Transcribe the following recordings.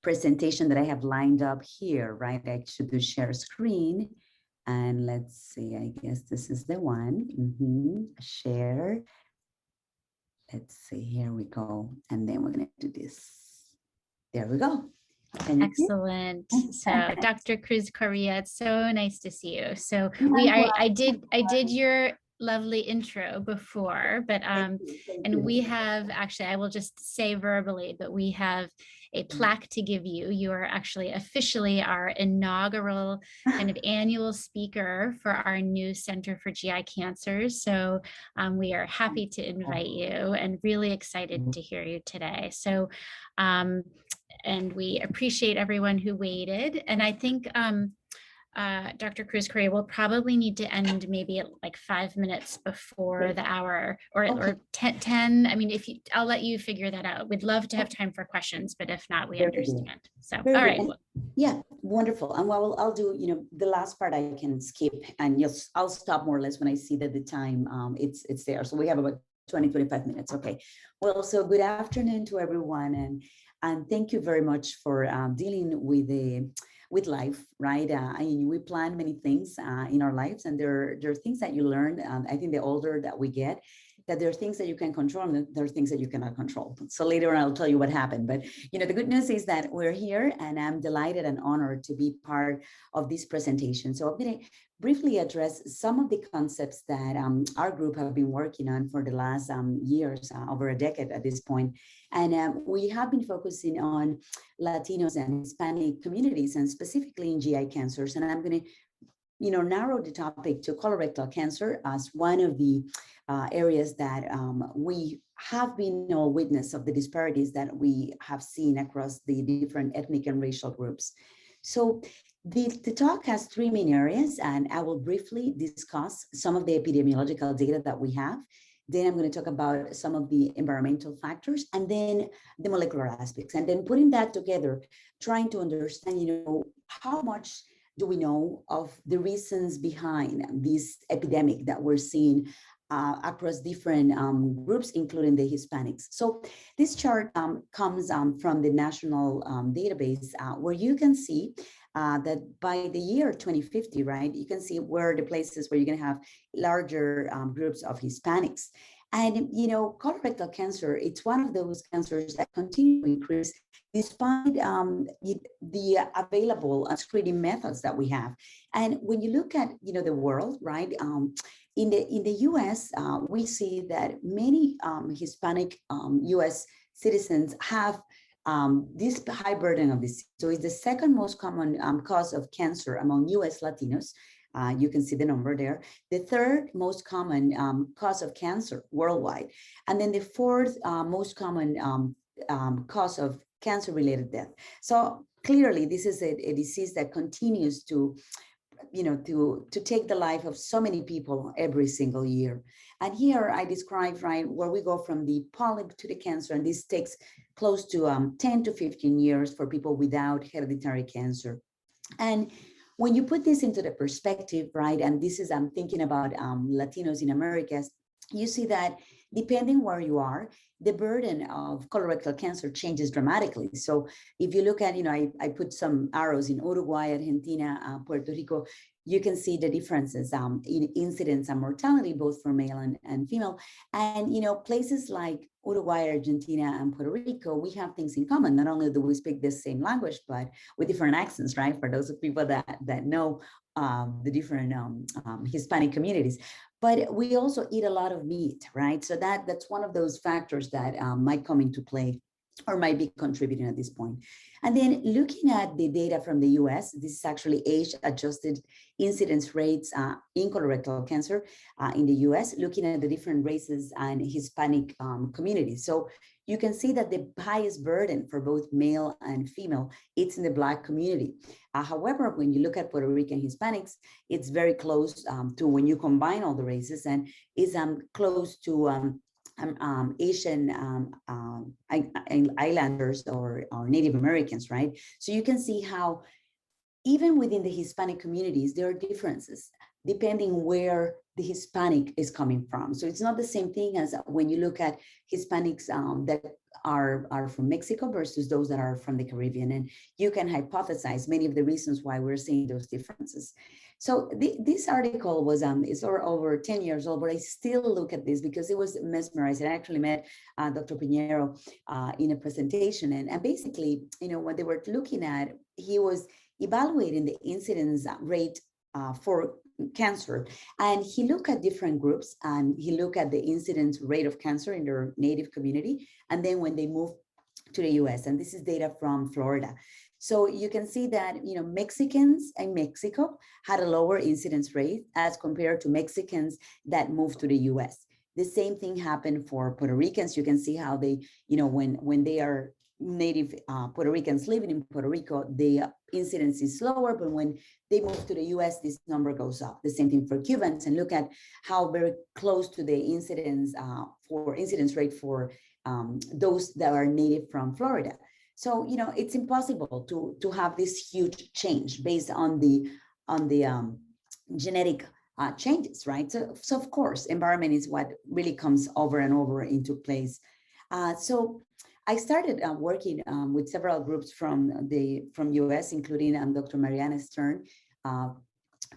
presentation that I have lined up here, right? I should do share screen. And let's see, I guess this is the one. Share. Let's see, here we go. And then we're going to do this. There we go. Excellent. So Dr. Cruz-Correa, it's so nice to see you. So I did your lovely intro before, but and we have actually, I will just say verbally, but we have a plaque to give you. You are actually officially our inaugural kind of annual speaker for our new Center for GI Cancers. So we are happy to invite you and really excited to hear you today. So and we appreciate everyone who waited. And I think Dr. Cruz-Correa will probably need to end maybe at like 5 minutes before the hour or 10. I mean, I'll let you figure that out. We'd love to have time for questions, but if not, we understand. So, all right. Yeah, wonderful. And what I'll do, the last part I can skip, and I'll stop more or less when I see that the time it's there. So we have about 20-25 minutes. Okay. Well, so good afternoon to everyone, and thank you very much for dealing with life, right? We plan many things in our lives, and there are things that you learn. I think the older that we get, that there are things that you can control and there are things that you cannot control. So later on, I'll tell you what happened. But the good news is that we're here, and I'm delighted and honored to be part of this presentation. So I'm going to briefly address some of the concepts that our group have been working on for the last years, over a decade at this point. And we have been focusing on Latinos and Hispanic communities, and specifically in GI cancers. And I'm going to narrow the topic to colorectal cancer as one of the areas that we have been a witness of the disparities that we have seen across the different ethnic and racial groups. So the talk has three main areas, and I will briefly discuss some of the epidemiological data that we have. Then I'm going to talk about some of the environmental factors, and then the molecular aspects, and then putting that together, trying to understand, how much do we know of the reasons behind this epidemic that we're seeing across different groups, including the Hispanics. So this chart comes from the national database where you can see that by the year 2050, right, you can see where the places where you're going to have larger groups of Hispanics. And, colorectal cancer, it's one of those cancers that continue to increase despite the available screening methods that we have. And when you look at, the world, right, in the US, we see that many Hispanic US citizens have this high burden of disease. So it's the second most common cause of cancer among US Latinos. You can see the number there. The third most common cause of cancer worldwide. And then the fourth most common cause of cancer-related death. So clearly, this is a disease that continues to take the life of so many people every single year. And here I describe, right, where we go from the polyp to the cancer, and this takes close to 10 to 15 years for people without hereditary cancer. And when you put this into the perspective, right, and this is, I'm thinking about Latinos in Americas, you see that depending where you are, the burden of colorectal cancer changes dramatically. So if you look at, I put some arrows in Uruguay, Argentina, Puerto Rico, you can see the differences in incidence and mortality, both for male and female. And, places like Uruguay, Argentina, and Puerto Rico, we have things in common. Not only do we speak the same language, but with different accents, right? For those people that know the different Hispanic communities. But we also eat a lot of meat, right? So that's one of those factors that might come into play or might be contributing at this point. And then looking at the data from the US, this is actually age-adjusted incidence rates in colorectal cancer in the US, looking at the different races and Hispanic communities. So you can see that the highest burden for both male and female, it's in the Black community. However, when you look at Puerto Rican Hispanics, it's very close to when you combine all the races, and is close to Asian islanders or Native Americans, right? So you can see how even within the Hispanic communities, there are differences depending where the Hispanic is coming from. So it's not the same thing as when you look at Hispanics that are from Mexico versus those that are from the Caribbean. And you can hypothesize many of the reasons why we're seeing those differences. So this article was is over 10 years old, but I still look at this because it was mesmerizing. I actually met Dr. Pinheiro in a presentation, and basically, what they were looking at, he was evaluating the incidence rate for cancer, and he looked at different groups, and he looked at the incidence rate of cancer in their native community, and then when they moved to the US, and this is data from Florida. So you can see that, Mexicans in Mexico had a lower incidence rate as compared to Mexicans that moved to the US. The same thing happened for Puerto Ricans. You can see how they, when they are native Puerto Ricans living in Puerto Rico, the incidence is lower, but when they move to the US, this number goes up. The same thing for Cubans, and look at how very close to the incidence rate for those that are native from Florida. So, it's impossible to have this huge change based on the genetic changes, right? So of course, environment is what really comes over and over into place. So I started working with several groups from US, including Dr. Mariana Stern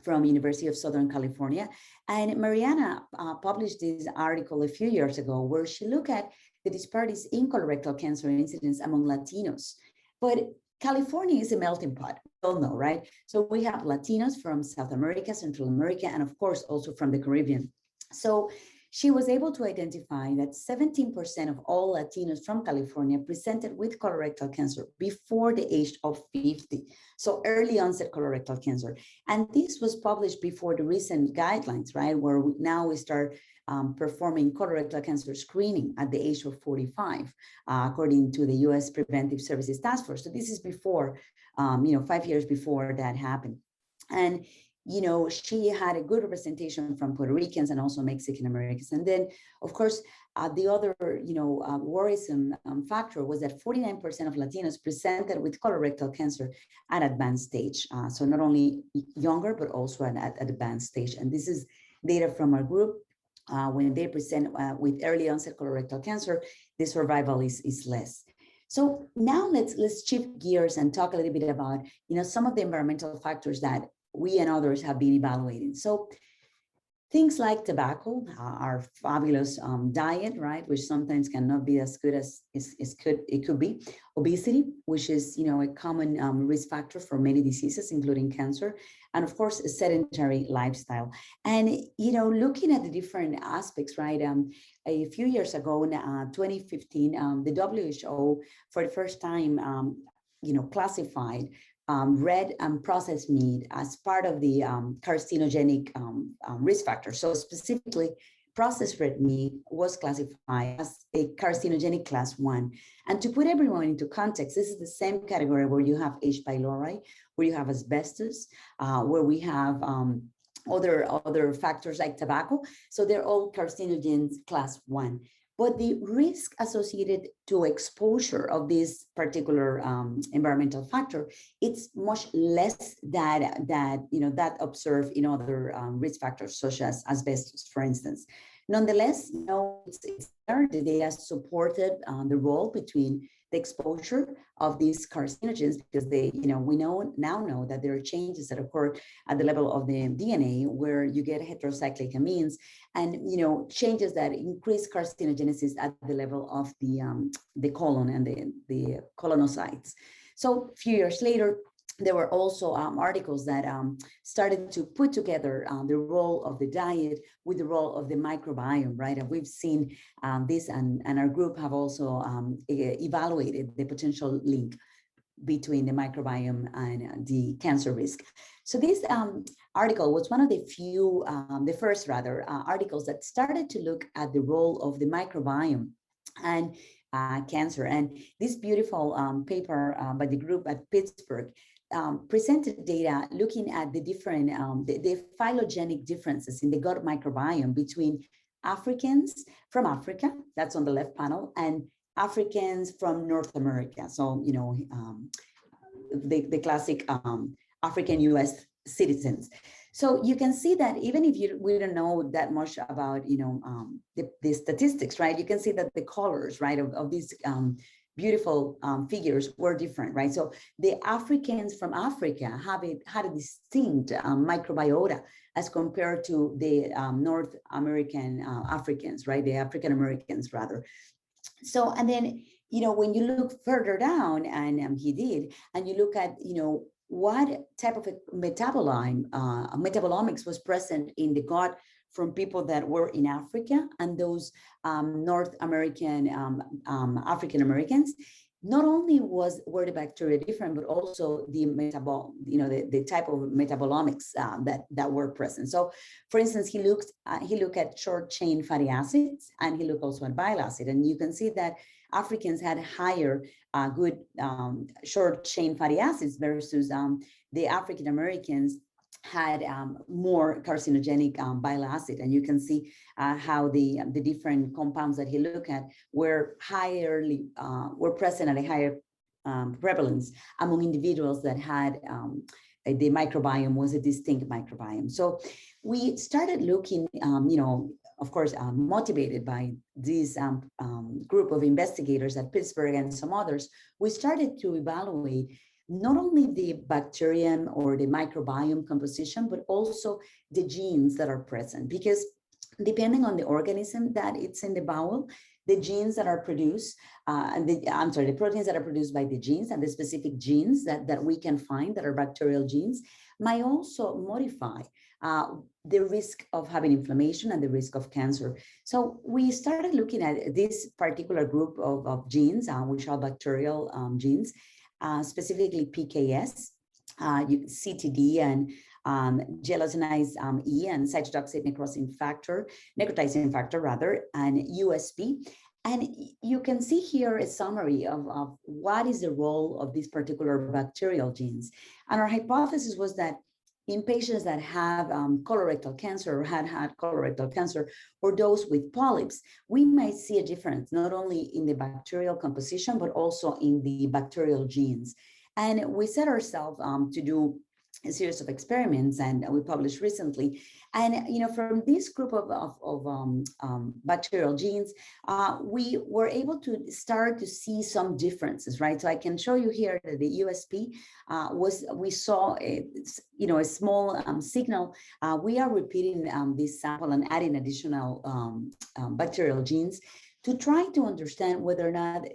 from University of Southern California. And Mariana published this article a few years ago where she looked at the disparities in colorectal cancer incidence among Latinos. But California is a melting pot, we all know, right? So we have Latinos from South America, Central America, and of course also from the Caribbean. So she was able to identify that 17% of all Latinos from California presented with colorectal cancer before the age of 50. So early onset colorectal cancer. And this was published before the recent guidelines, right? Where now we start performing colorectal cancer screening at the age of 45, according to the US Preventive Services Task Force. So this is before, 5 years before that happened. And she had a good representation from Puerto Ricans and also Mexican Americans. And then, of course, the other, worrisome factor was that 49% of Latinos presented with colorectal cancer at advanced stage. So not only younger, but also at advanced stage. And this is data from our group. When they present with early onset colorectal cancer, the survival is less. So now let's shift gears and talk a little bit about, some of the environmental factors that we and others have been evaluating. So things like tobacco, our fabulous diet, right, which sometimes cannot be as good as it could be. Obesity, which is, a common risk factor for many diseases, including cancer. And of course, a sedentary lifestyle. And, looking at the different aspects, right, a few years ago, in 2015, the WHO, for the first time, classified red and processed meat as part of the carcinogenic risk factor. So specifically, processed red meat was classified as a carcinogenic class 1. And to put everyone into context, this is the same category where you have H. pylori, where you have asbestos, where we have other factors like tobacco. So they're all carcinogens class 1. But the risk associated to exposure of this particular environmental factor, it's much less that observed in other risk factors, such as asbestos, for instance. Nonetheless, it's there. The data supported the role between the exposure of these carcinogens, because we now know that there are changes that occur at the level of the DNA where you get heterocyclic amines, and changes that increase carcinogenesis at the level of the colon and the colonocytes. So a few years later, there were also articles that started to put together the role of the diet with the role of the microbiome, right? And we've seen this, and our group have also evaluated the potential link between the microbiome and the cancer risk. So this article was one of the few, the first articles that started to look at the role of the microbiome and cancer. And this beautiful paper by the group at Pittsburgh presented data looking at the different, the phylogenic differences in the gut microbiome between Africans from Africa, that's on the left panel, and Africans from North America. So, the classic African US citizens. So you can see that even if we don't know that much about, the statistics, right? You can see that the colors, right, of these beautiful figures were different, right? So the Africans from Africa had a distinct microbiota as compared to the North American Africans, right? The African Americans rather. So, and then, when you look further down, and he did, and you look at, what type of a metabolomics was present in the gut from people that were in Africa and those North American, African Americans, not only were the bacteria different, but also the the type of metabolomics that were present. So, for instance, he looked at short chain fatty acids, and he looked also at bile acid, and you can see that Africans had higher good short chain fatty acids versus the African Americans had more carcinogenic bile acid. And you can see how the different compounds that he looked at were present at a higher prevalence among individuals that had the microbiome was a distinct microbiome. So we started looking, of course, motivated by this group of investigators at Pittsburgh and some others, we started to evaluate not only the bacterium or the microbiome composition, but also the genes that are present. Because depending on the organism that it's in the bowel, the genes that are produced, the proteins that are produced by the genes and the specific genes that we can find that are bacterial genes might also modify the risk of having inflammation and the risk of cancer. So we started looking at this particular group of genes, which are bacterial genes, specifically PKS, CTD, and gelatinase E, and cytotoxic necrotizing factor rather, and USP. And you can see here a summary of what is the role of these particular bacterial genes. And our hypothesis was that in patients that have colorectal cancer or had colorectal cancer, or those with polyps, we might see a difference not only in the bacterial composition, but also in the bacterial genes. And we set ourselves to do a series of experiments, and we published recently. And from this group of bacterial genes, we were able to start to see some differences, right? So I can show you here that the USP we saw a small signal. We are repeating this sample and adding additional bacterial genes to try to understand whether or not,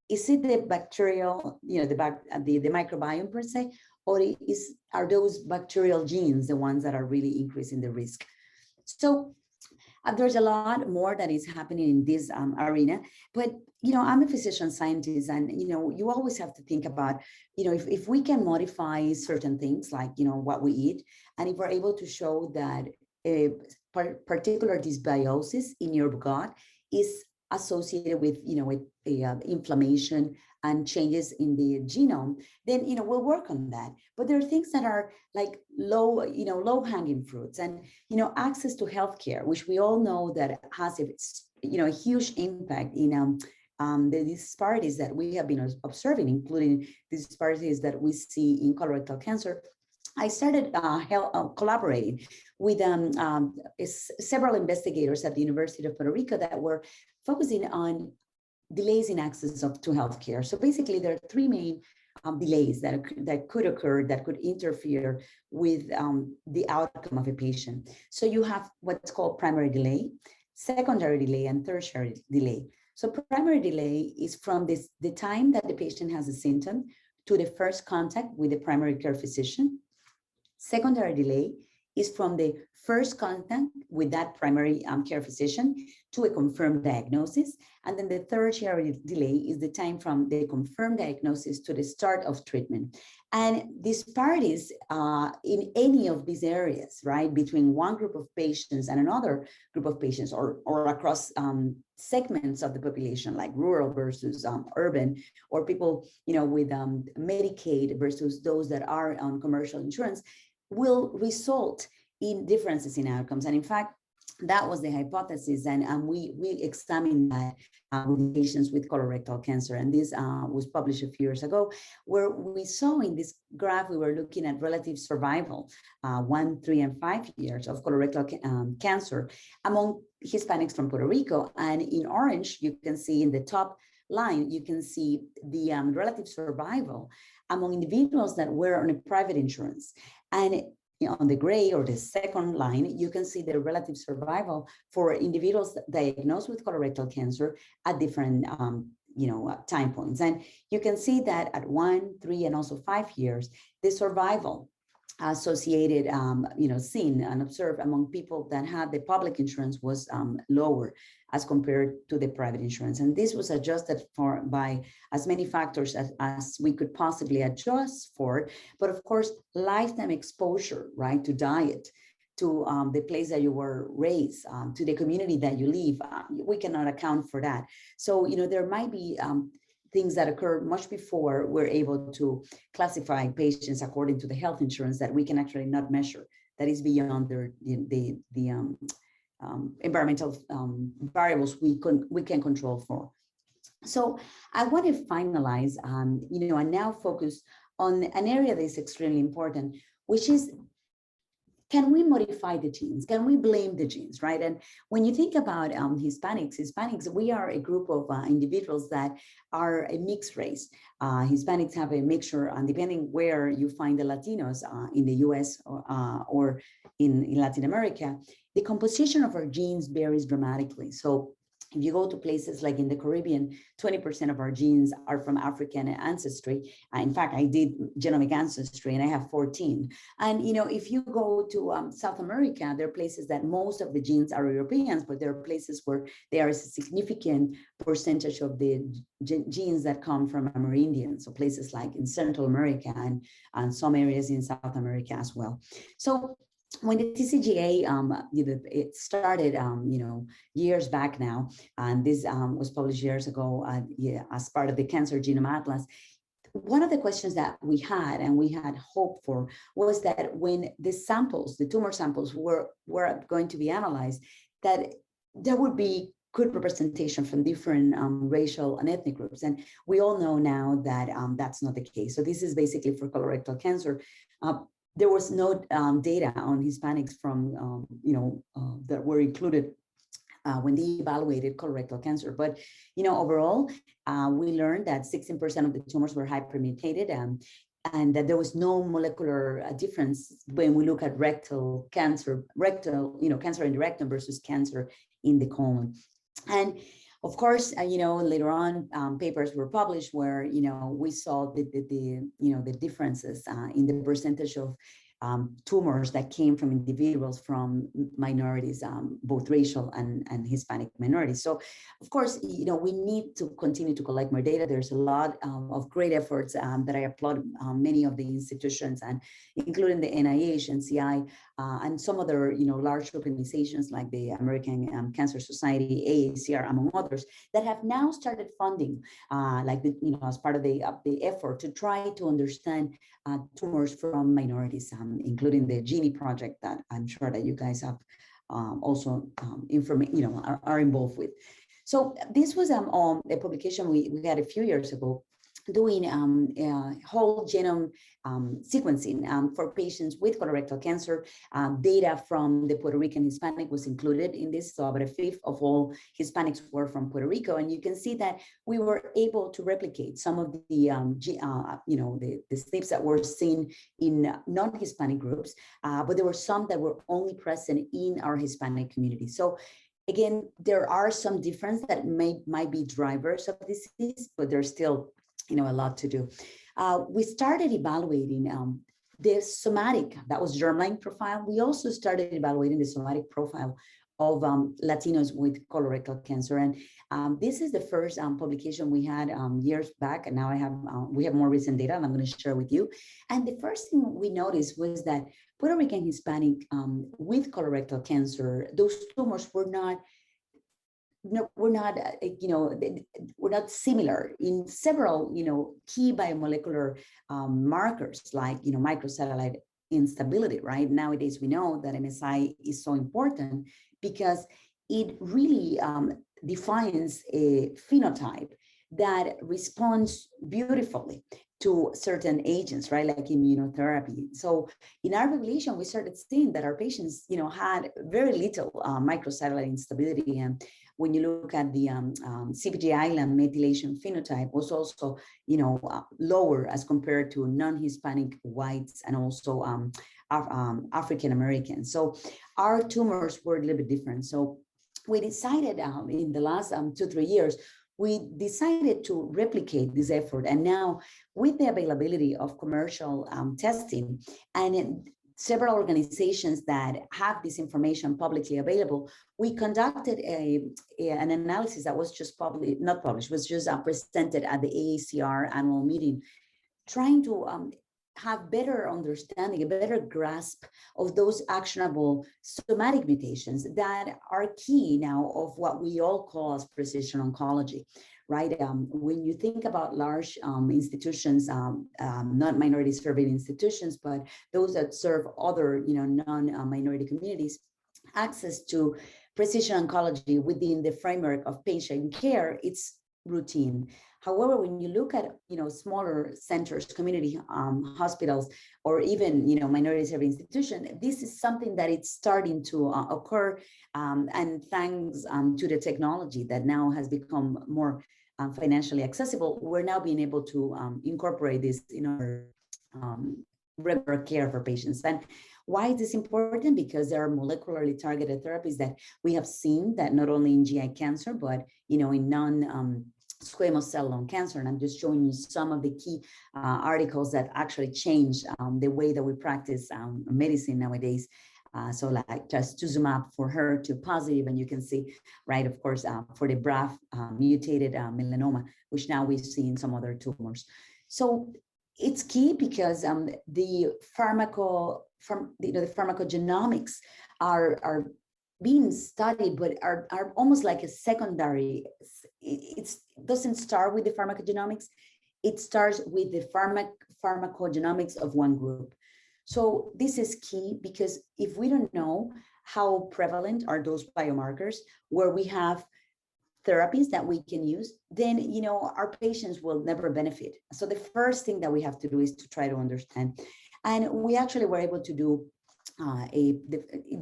is it the bacterial, the microbiome per se, or are those bacterial genes the ones that are really increasing the risk? So there's a lot more that is happening in this arena, but I'm a physician scientist, and you always have to think about, if we can modify certain things like what we eat, and if we're able to show that a particular dysbiosis in your gut is associated with inflammation and changes in the genome, then we'll work on that. But there are things that are like low-hanging fruits, and access to healthcare, which we all know that has a huge impact in the disparities that we have been observing, including the disparities that we see in colorectal cancer. I started collaborating with several investigators at the University of Puerto Rico that were focusing on delays in access to healthcare. So basically, there are three main delays that could occur, that could interfere with the outcome of a patient. So you have what's called primary delay, secondary delay, and tertiary delay. So primary delay is from the time that the patient has a symptom to the first contact with the primary care physician. Secondary delay is from the first contact with that primary care physician to a confirmed diagnosis. And then the tertiary delay is the time from the confirmed diagnosis to the start of treatment. And disparities in any of these areas, right, between one group of patients and another group of patients, or across segments of the population, like rural versus urban, or people, with Medicaid versus those that are on commercial insurance, will result in differences in outcomes. And in fact, that was the hypothesis, and we examined that with patients with colorectal cancer, and this was published a few years ago, where we saw in this graph, we were looking at relative survival, 1, 3, and 5 years of colorectal cancer among Hispanics from Puerto Rico, and in orange, you can see in the top line, you can see the relative survival among individuals that were on a private insurance, and on the gray or the second line, you can see the relative survival for individuals diagnosed with colorectal cancer at different time points. And you can see that at 1, 3, and also 5 years, the survival associated, seen and observed among people that had the public insurance was lower as compared to the private insurance. And this was adjusted for by as many factors as we could possibly adjust for. But of course, lifetime exposure, right, to diet, to the place that you were raised, to the community that you live, we cannot account for that. So, there might be things that occurred much before we're able to classify patients according to the health insurance that we can actually not measure, that is beyond the environmental variables we can control for. So I want to finalize, and now focus on an area that is extremely important, which is, can we modify the genes? Can we blame the genes, right? And when you think about Hispanics, we are a group of individuals that are a mixed race. Hispanics have a mixture, and depending where you find the Latinos in the US or in Latin America, the composition of our genes varies dramatically. So if you go to places like in the Caribbean, 20% of our genes are from African ancestry. In fact, I did genomic ancestry and I have 14. And, if you go to South America, there are places that most of the genes are Europeans, but there are places where there is a significant percentage of the genes that come from Amerindians. So places like in Central America and some areas in South America as well. So when the TCGA, it started, years back now, and this was published years ago as part of the Cancer Genome Atlas, one of the questions that we had and we had hoped for was that when the samples, the tumor samples were going to be analyzed, that there would be good representation from different racial and ethnic groups. And we all know now that that's not the case. So this is basically for colorectal cancer. There was no data on Hispanics from, that were included when they evaluated colorectal cancer. But, overall, we learned that 16% of the tumors were hypermutated, and that there was no molecular difference when we look at rectal cancer, cancer in the rectum versus cancer in the colon. And of course, later on, papers were published where, we saw the differences in the percentage of tumors that came from individuals from minorities, both racial and Hispanic minorities. So, of course, we need to continue to collect more data. There's a lot of great efforts that I applaud many of the institutions, and including the NIH, NCI, and some other, large organizations like the American Cancer Society, AACR, among others, that have now started funding, as part of the effort to try to understand tumors from minorities, including the Genie project that I'm sure that you guys have also are involved with. So this was a publication we had a few years ago, doing whole genome sequencing for patients with colorectal cancer. Data from the Puerto Rican Hispanic was included in this, so about a fifth of all Hispanics were from Puerto Rico, and you can see that we were able to replicate some of the SNPs that were seen in non-Hispanic groups, but there were some that were only present in our Hispanic community. So again, there are some differences that might be drivers of disease, but there's still a lot to do. We started evaluating the somatic, that was germline profile. We also started evaluating the somatic profile of Latinos with colorectal cancer. And this is the first publication we had years back, and now we have more recent data, and I'm going to share with you. And the first thing we noticed was that Puerto Rican Hispanic with colorectal cancer, those tumors were not similar in several, key biomolecular markers like, microsatellite instability, right? Nowadays, we know that MSI is so important because it really defines a phenotype that responds beautifully to certain agents, right, like immunotherapy. So in our population, we started seeing that our patients, had very little microsatellite instability. And when you look at the CpG island methylation phenotype, was also, lower as compared to non-Hispanic whites and also African Americans. So our tumors were a little bit different. So we decided in the last 2-3 years, we decided to replicate this effort. And now with the availability of commercial testing and several organizations that have this information publicly available, we conducted an analysis that was just not published, was just presented at the AACR annual meeting, trying to have better understanding, a better grasp of those actionable somatic mutations that are key now of what we all call as precision oncology, right? When you think about large institutions, not minority serving institutions, but those that serve other, non-minority communities, access to precision oncology within the framework of patient care, it's routine. However, when you look at, smaller centers, community hospitals, or even, minority serving institution, this is something that it's starting to occur. And thanks to the technology that now has become more financially accessible, we're now being able to incorporate this in our regular care for patients. And why is this important? Because there are molecularly targeted therapies that we have seen that not only in GI cancer, but, in squamous cell lung cancer. And I'm just showing you some of the key articles that actually change the way that we practice medicine nowadays. So like trastuzumab for HER2 positive, and you can see, right, of course, for the BRAF mutated melanoma, which now we see in some other tumors. So it's key because the pharmacogenomics are being studied, but are almost like a secondary. It doesn't start with the pharmacogenomics. It starts with the pharmacogenomics of one group. So this is key because if we don't know how prevalent are those biomarkers where we have therapies that we can use, then, our patients will never benefit. So the first thing that we have to do is to try to understand. And we actually were able to do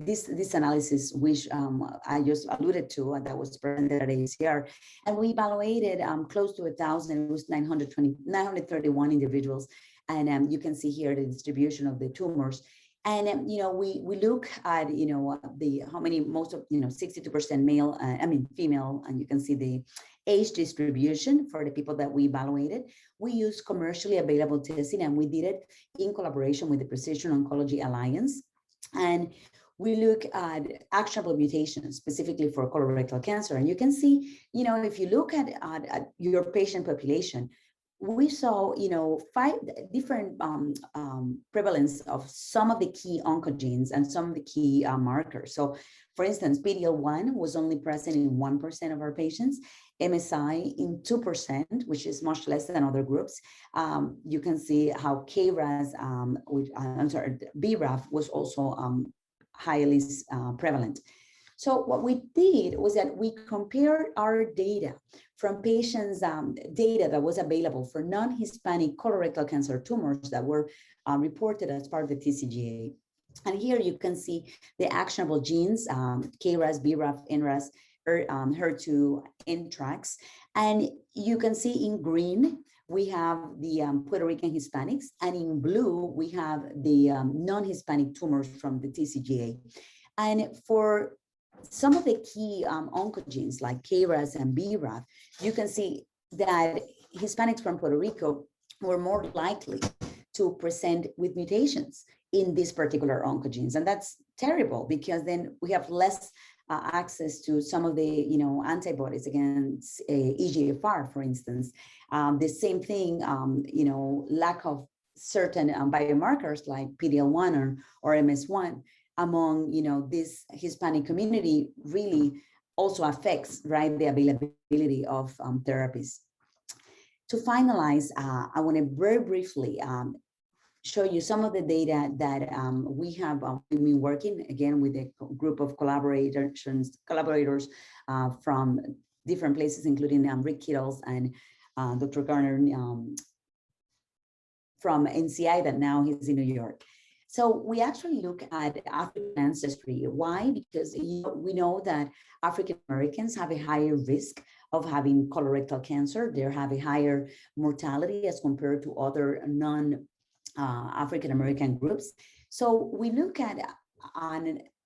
this analysis, which I just alluded to, that was presented at AACR, and we evaluated close to 1,000. It was 931 individuals, and you can see here the distribution of the tumors. And we look at how many, most of 62% male, female, and you can see the age distribution for the people that we evaluated. We use commercially available testing, and we did it in collaboration with the Precision Oncology Alliance. And we look at actionable mutations specifically for colorectal cancer. And you can see, if you look at your patient population, we saw, 5 different prevalence of some of the key oncogenes and some of the key markers. So, for instance, PD-L1 was only present in 1% of our patients, MSI in 2%, which is much less than other groups. You can see how KRAS, BRAF was also highly prevalent. So what we did was that we compared our data from patients' data that was available for non-Hispanic colorectal cancer tumors that were reported as part of the TCGA. And here you can see the actionable genes, KRAS, BRAF, NRAS, HER2, NTRAX. And you can see in green, we have the Puerto Rican Hispanics, and in blue, we have the non-Hispanic tumors from the TCGA. And for some of the key oncogenes like KRAS and BRAF, you can see that Hispanics from Puerto Rico were more likely to present with mutations in these particular oncogenes. And that's terrible because then we have less access to some of the antibodies against EGFR, for instance. The same thing, lack of certain biomarkers like PD-L1 or MS1 among this Hispanic community really also affects, right, the availability of therapies. To finalize, I want to very briefly show you some of the data that we have been working again with a group of collaborators from different places, including Rick Kittles and Dr. Garner from NCI, that now he's in New York. So we actually look at African ancestry. Why? Because we know that African Americans have a higher risk of having colorectal cancer. They have a higher mortality as compared to other non-African American groups. So we look at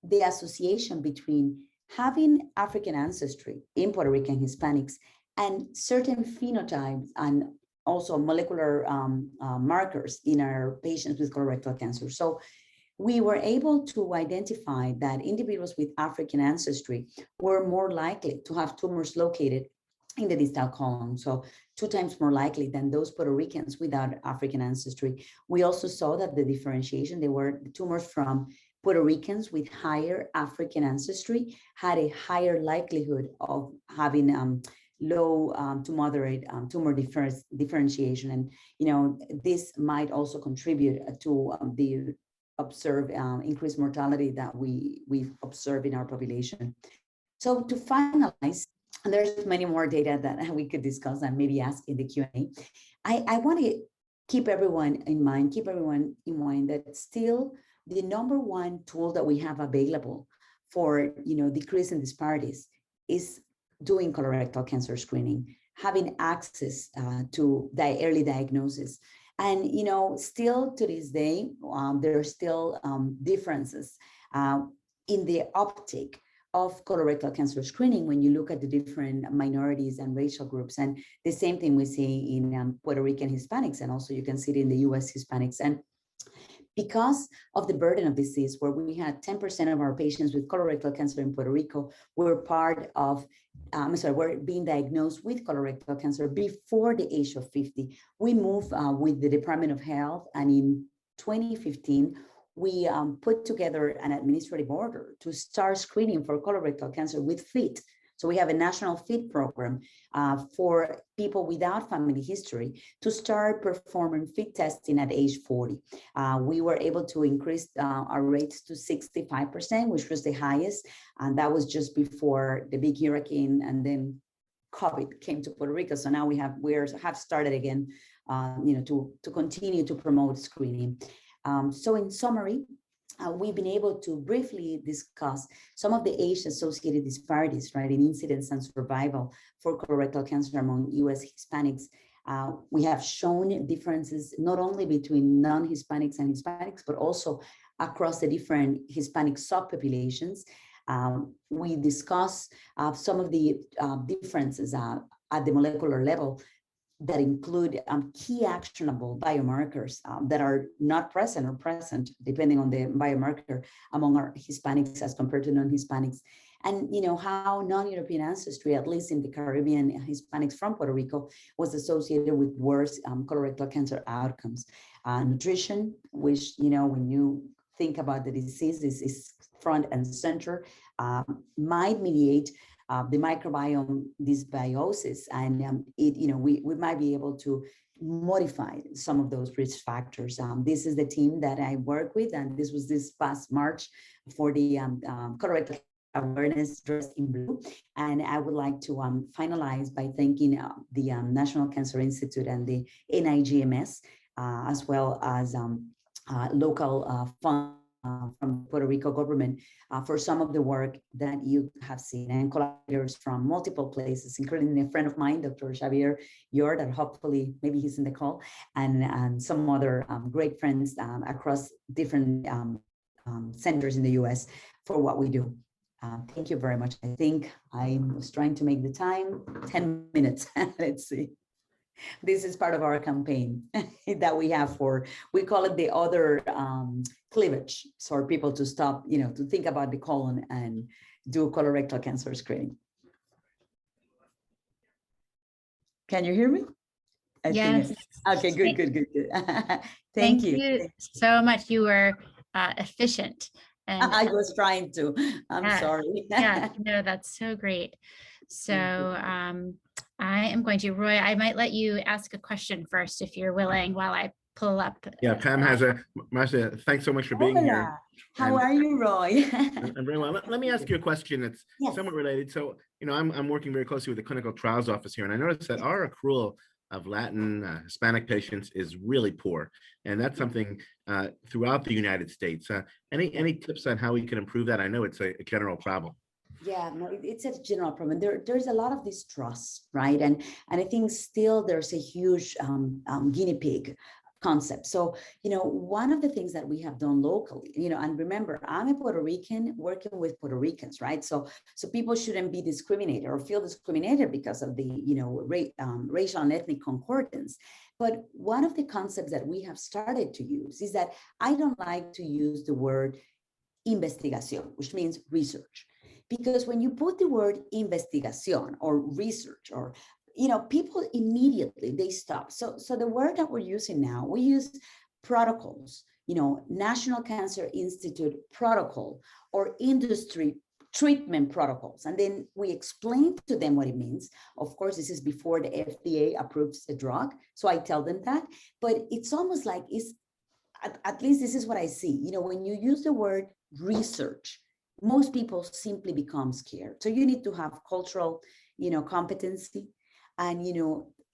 the association between having African ancestry in Puerto Rican Hispanics and certain phenotypes and also molecular markers in our patients with colorectal cancer. So we were able to identify that individuals with African ancestry were more likely to have tumors located in the distal colon. So 2 times more likely than those Puerto Ricans without African ancestry. We also saw that the differentiation, they were tumors from Puerto Ricans with higher African ancestry had a higher likelihood of having low to moderate tumor differentiation. And, this might also contribute to the observed increased mortality that we've observed in our population. So to finalize, and there's many more data that we could discuss and maybe ask in the Q&A. I want to keep everyone in mind that still the #1 tool that we have available for decreasing disparities is doing colorectal cancer screening, having access to the early diagnosis. And still to this day, there are still differences in the uptake of colorectal cancer screening when you look at the different minorities and racial groups. And the same thing we see in Puerto Rican Hispanics, and also you can see it in the US Hispanics. And because of the burden of disease, where we had 10% of our patients with colorectal cancer in Puerto Rico were part of, were being diagnosed with colorectal cancer before the age of 50. We moved with the Department of Health, and in 2015, we put together an administrative order to start screening for colorectal cancer with FIT. So we have a national FIT program for people without family history to start performing FIT testing at age 40. We were able to increase our rates to 65%, which was the highest. And that was just before the big hurricane and then COVID came to Puerto Rico. So now we have started again, to continue to promote screening. So in summary, we've been able to briefly discuss some of the age-associated disparities, right, in incidence and survival for colorectal cancer among US Hispanics. We have shown differences not only between non-Hispanics and Hispanics, but also across the different Hispanic subpopulations. We discuss some of the differences at the molecular level that include key actionable biomarkers that are not present or present, depending on the biomarker, among our Hispanics as compared to non-Hispanics. And how non-European ancestry, at least in the Caribbean Hispanics from Puerto Rico, was associated with worse colorectal cancer outcomes. Nutrition, which, when you think about the disease, is front and center, might mediate the microbiome dysbiosis, and we might be able to modify some of those risk factors. This is the team that I work with, and this was this past March for the colorectal awareness dressed in blue. And I would like to finalize by thanking the National Cancer Institute and the NIGMS, as well as local funds from Puerto Rico government for some of the work that you have seen, and collaborators from multiple places, including a friend of mine, Dr. Xavier Yor, that hopefully maybe he's in the call, and some other great friends across different centers in the US for what we do. Thank you very much. I think I was trying to make the time 10 minutes. Let's see. This is part of our campaign that we have we call it the other cleavage, for people to stop, to think about the colon and do colorectal cancer screening. Can you hear me? Yes. Okay, good. Thank you so much. You were efficient. And I was trying to. I'm sorry. Yeah, no, that's so great. So I am going to, Roy, I might let you ask a question first if you're willing, while I pull up. Yeah, Pam has Marcia, thanks so much for being here. How are you, Roy? I'm very well. Let me ask you a question that's somewhat related. So, I'm working very closely with the clinical trials office here, and I noticed that our accrual of Latin Hispanic patients is really poor, and that's something throughout the United States. Any tips on how we can improve that? I know it's a general problem. Yeah, no, it's a general problem. There's a lot of distrust, right? And I think still there's a huge guinea pig concept. So, one of the things that we have done locally, and remember, I'm a Puerto Rican working with Puerto Ricans, right? So people shouldn't be discriminated or feel discriminated because of the, racial and ethnic concordance. But one of the concepts that we have started to use is that I don't like to use the word investigación, which means research. Because when you put the word investigación or research or, people immediately, they stop. So the word that we're using now, we use protocols, National Cancer Institute protocol or industry treatment protocols. And then we explain to them what it means. Of course, this is before the FDA approves the drug. So I tell them that, but it's almost like, at least this is what I see. When you use the word research, most people simply become scared. So you need to have cultural, competency, and,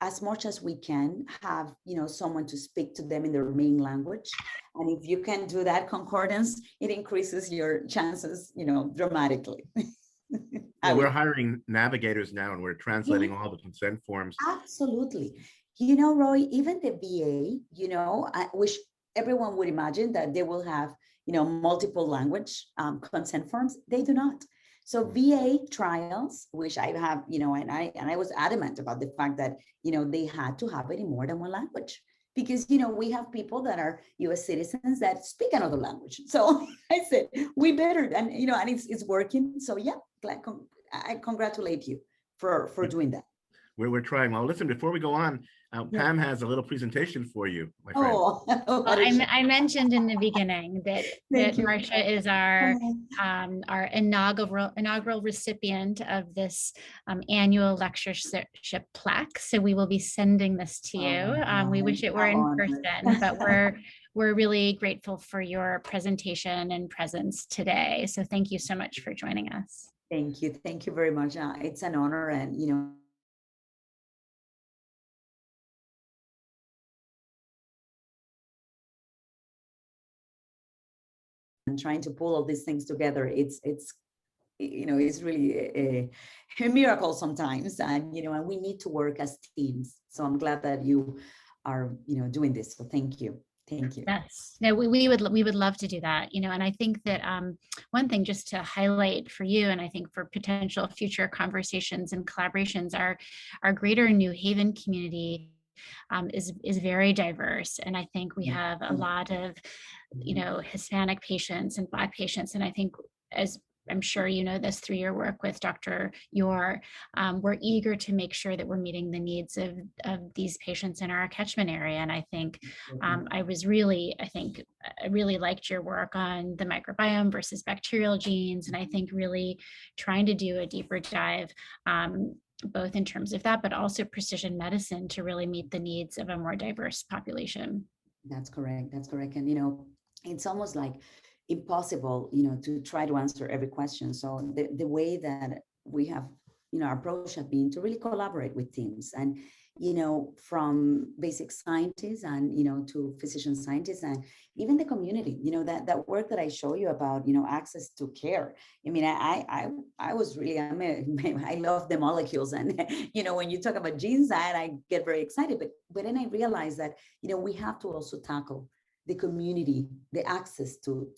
as much as we can have, someone to speak to them in their main language. And if you can do that concordance, it increases your chances, dramatically. Yeah, we're hiring navigators now, and we're translating all the consent forms. Absolutely. Roy, even the VA, I wish everyone would imagine that they will have multiple language consent forms. They do not. So VA trials, which I have, and I was adamant about the fact that, they had to have it in more than one language, because, we have people that are US citizens that speak another language. So I said, we better, and, and it's working. So yeah, I congratulate you for doing that. We're trying. Well, listen, before we go on, Pam has a little presentation for you, my friend. Well, I mentioned in the beginning that Marcia is our inaugural recipient of this annual lectureship plaque. So we will be sending this to you. We wish it were in person, but we're really grateful for your presentation and presence today. So thank you so much for joining us. Thank you. Thank you very much. It's an honor, and and trying to pull all these things together, it's really a miracle sometimes, and and we need to work as teams. So I'm glad that you are doing this. So thank you. Yes, no, we would love to do that, and I think that one thing just to highlight for you, and I think for potential future conversations and collaborations, our greater New Haven community is very diverse, and I think we have a lot of Hispanic patients and Black patients, and I think, as I'm sure this through your work with Dr. Yor, we're eager to make sure that we're meeting the needs of these patients in our catchment area. And I think I really liked your work on the microbiome versus bacterial genes, and I think really trying to do a deeper dive both in terms of that, but also precision medicine to really meet the needs of a more diverse population. That's correct. And, it's almost like impossible, to try to answer every question. So the way that we have, our approach has been to really collaborate with teams, and, from basic scientists and, to physician scientists, and even the community, that work that I show you about, access to care. I mean, I was really, I love the molecules, and, when you talk about genes, I get very excited, but then I realized that, we have to also tackle the community, the access to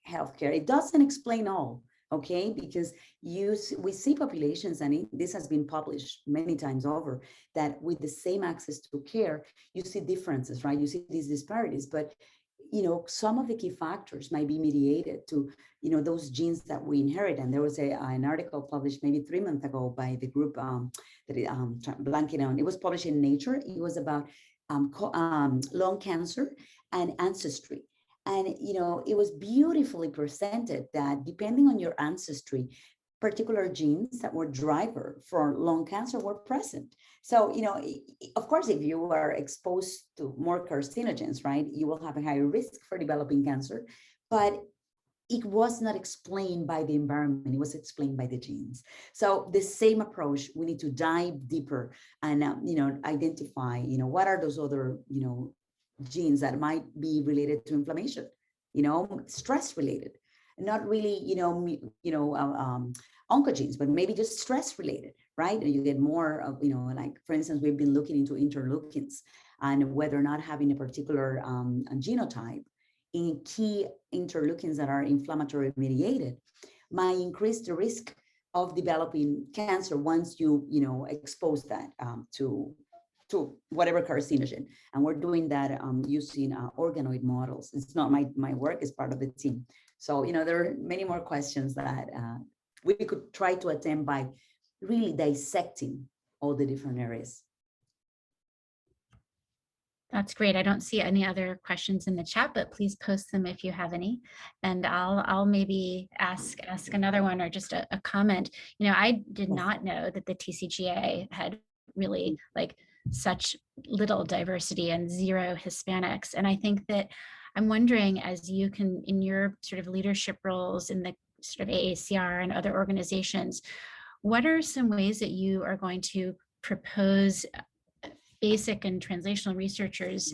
healthcare. It doesn't explain all, okay? Because we see populations, and this has been published many times over, that with the same access to care, you see differences, right? You see these disparities, but some of the key factors might be mediated to, those genes that we inherit. And there was an article published maybe 3 months ago by the group blanking on. It was published in Nature. It was about lung cancer and ancestry. And, it was beautifully presented that depending on your ancestry, particular genes that were driver for lung cancer were present. So, of course, if you are exposed to more carcinogens, right, you will have a higher risk for developing cancer, but it was not explained by the environment, it was explained by the genes. So the same approach, we need to dive deeper and, identify, what are those other, genes that might be related to inflammation, stress related, not really, oncogenes, but maybe just stress related, right? And you get more of, like, for instance, we've been looking into interleukins and whether or not having a particular genotype in key interleukins that are inflammatory mediated might increase the risk of developing cancer once you, expose that to whatever carcinogen. And we're doing that using organoid models. It's not my work, it's part of the team. So, there are many more questions that we could try to attempt by really dissecting all the different areas. That's great. I don't see any other questions in the chat, but please post them if you have any. And I'll maybe ask another one or just a comment. I did not know that the TCGA had really like such little diversity and zero Hispanics. And I think that I'm wondering, as you can, in your sort of leadership roles in the sort of AACR and other organizations, what are some ways that you are going to propose basic and translational researchers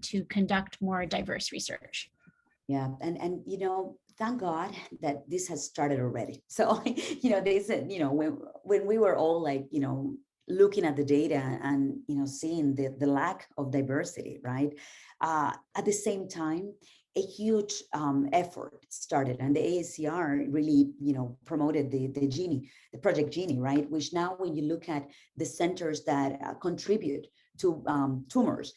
to conduct more diverse research? Yeah, and thank God that this has started already. So, they said, when we were all like, looking at the data and, seeing the lack of diversity, right? At the same time, a huge effort started, and the AACR really, promoted the Project Genie, right? Which now, when you look at the centers that contribute to tumors,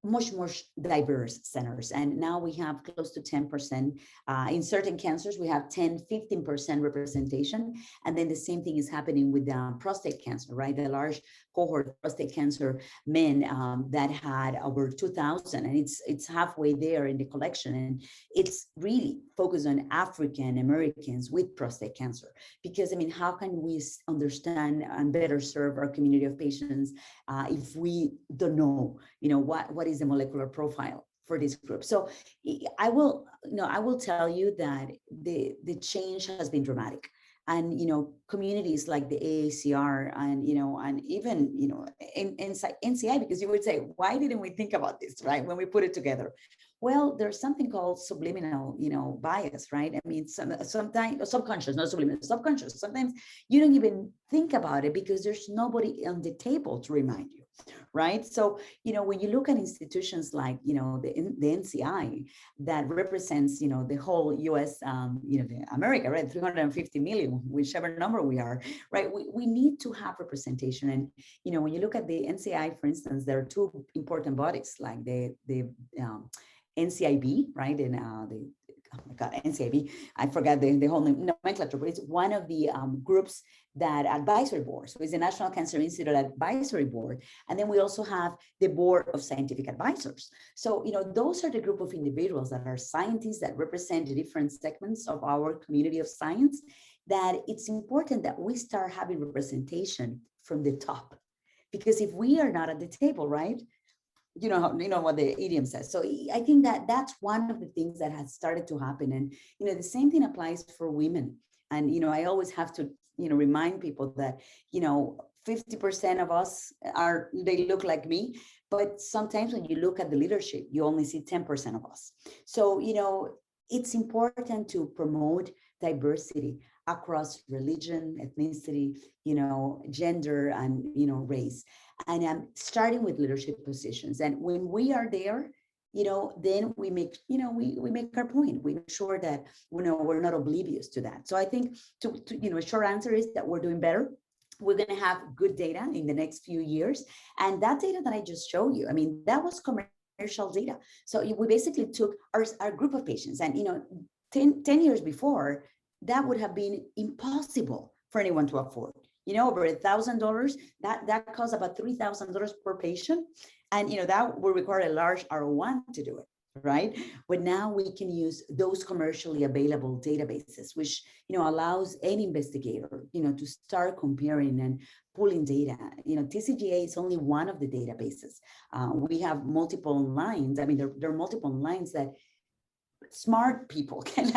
much more diverse centers. And now we have close to 10%. In certain cancers, we have 10-15% representation. And then the same thing is happening with prostate cancer, right? The large cohort of prostate cancer men that had over 2,000, and it's halfway there in the collection. And it's really focused on African Americans with prostate cancer. Because, how can we understand and better serve our community of patients if we don't know, what is the molecular profile for this group? So I will tell you that the change has been dramatic. And, communities like the AACR and, and even, in NCI, because you would say, why didn't we think about this, right? When we put it together? Well, there's something called subliminal, bias, right? Sometimes subconscious, not subliminal, subconscious. Sometimes you don't even think about it because there's nobody on the table to remind you, right? So, when you look at institutions like, the NCI that represents, the whole US, the America, right? 350 million, whichever number we are, right? We need to have representation. And, when you look at the NCI, for instance, there are two important bodies like the NCIB, right? And oh my God, NCIB, I forgot the whole nomenclature, but it's one of the groups that advisory board. So it's the National Cancer Institute Advisory Board. And then we also have the Board of Scientific Advisors. So, those are the group of individuals that are scientists that represent the different segments of our community of science, that it's important that we start having representation from the top. Because if we are not at the table, right? You know what the idiom says. So I think that that's one of the things that has started to happen. And, the same thing applies for women. And, I always have to, remind people that, 50% of us they look like me, but sometimes when you look at the leadership, you only see 10% of us. So, it's important to promote diversity across religion, ethnicity, gender, and, race. And starting with leadership positions. And when we are there, then we make, we make our point. We make sure that, we're not oblivious to that. So I think a short answer is that we're doing better. We're going to have good data in the next few years. And that data that I just showed you, that was commercial data. So we basically took our group of patients and, 10 years before, that would have been impossible for anyone to afford. Over $1,000, that costs about $3,000 per patient. And, that would require a large R1 to do it. right? But now we can use those commercially available databases, which, allows any investigator, to start comparing and pulling data. TCGA is only one of the databases. We have multiple lines. I mean, there are multiple lines that smart people can,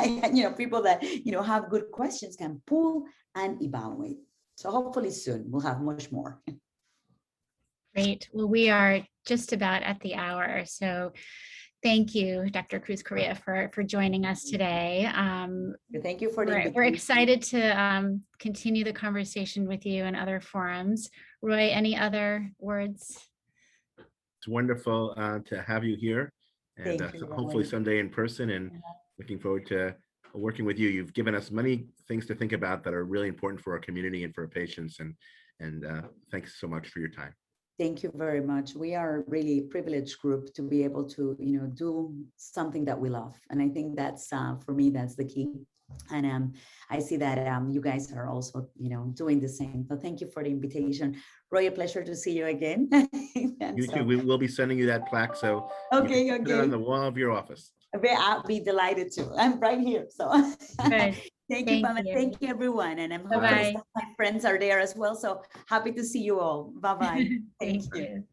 people that, have good questions can pull and evaluate. So hopefully soon we'll have much more. Great. Well, we are just about at the hour. So thank you, Dr. Cruz-Correa, for joining us today. Thank you for the invitation. We're excited to continue the conversation with you in other forums. Roy, any other words? It's wonderful to have you here, and hopefully someday in person, and looking forward to working with you. You've given us many things to think about that are really important for our community and for our patients, and thanks so much for your time. Thank you very much. We are a really privileged group to be able to, do something that we love. And I think that's, for me, that's the key. And I see that you guys are also, doing the same. So thank you for the invitation. Roy, a pleasure to see you again. You too. We will be sending you that plaque. So okay, you can put it on the wall of your office. I'll be delighted to. I'm right here. So good. Thank you, Pamela. Thank you, everyone. And I'm hoping my friends are there as well. So happy to see you all. Bye-bye. Thank you.